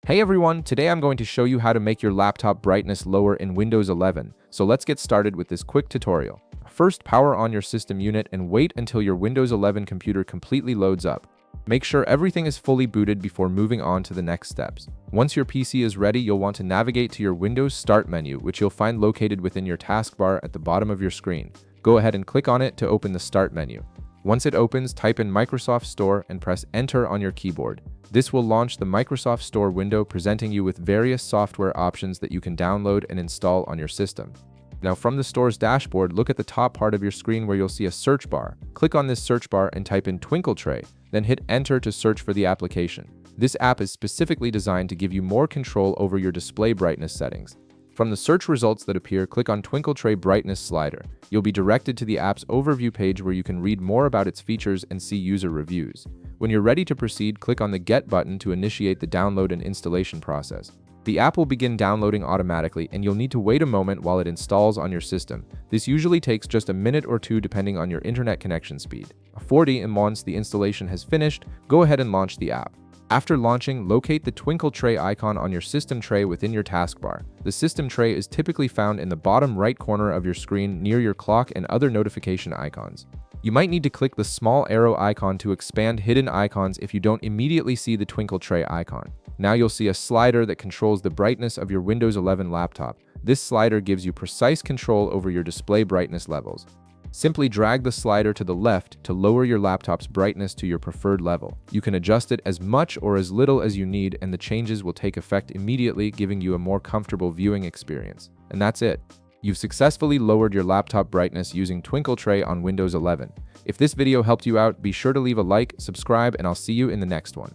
Hey everyone, today I'm going to show you how to make your laptop brightness lower in Windows 11. So let's get started with this quick tutorial. First, power on your system unit and wait until your Windows 11 computer completely loads up. Make sure everything is fully booted before moving on to the next steps. Once your PC is ready, you'll want to navigate to your Windows Start menu, which you'll find located within your taskbar at the bottom of your screen. Go ahead and click on it to open the Start menu. Once it opens, type in Microsoft Store and press Enter on your keyboard. This will launch the Microsoft Store window, presenting you with various software options that you can download and install on your system. Now, from the store's dashboard, look at the top part of your screen where you'll see a search bar. Click on this search bar and type in TwinkleTray, then hit Enter to search for the application. This app is specifically designed to give you more control over your display brightness settings. From the search results that appear, click on TwinkleTray Brightness slider. You'll be directed to the app's overview page where you can read more about its features and see user reviews. When you're ready to proceed, click on the Get button to initiate the download and installation process. The app will begin downloading automatically, and you'll need to wait a moment while it installs on your system. This usually takes just a minute or two depending on your internet connection speed. Once the installation has finished, go ahead and launch the app. After launching, locate the TwinkleTray icon on your system tray within your taskbar. The system tray is typically found in the bottom right corner of your screen near your clock and other notification icons. You might need to click the small arrow icon to expand hidden icons if you don't immediately see the TwinkleTray icon. Now you'll see a slider that controls the brightness of your Windows 11 laptop. This slider gives you precise control over your display brightness levels. Simply drag the slider to the left to lower your laptop's brightness to your preferred level. You can adjust it as much or as little as you need, and the changes will take effect immediately, giving you a more comfortable viewing experience. And that's it. You've successfully lowered your laptop brightness using TwinkleTray on Windows 11. If this video helped you out, be sure to leave a like, subscribe, and I'll see you in the next one.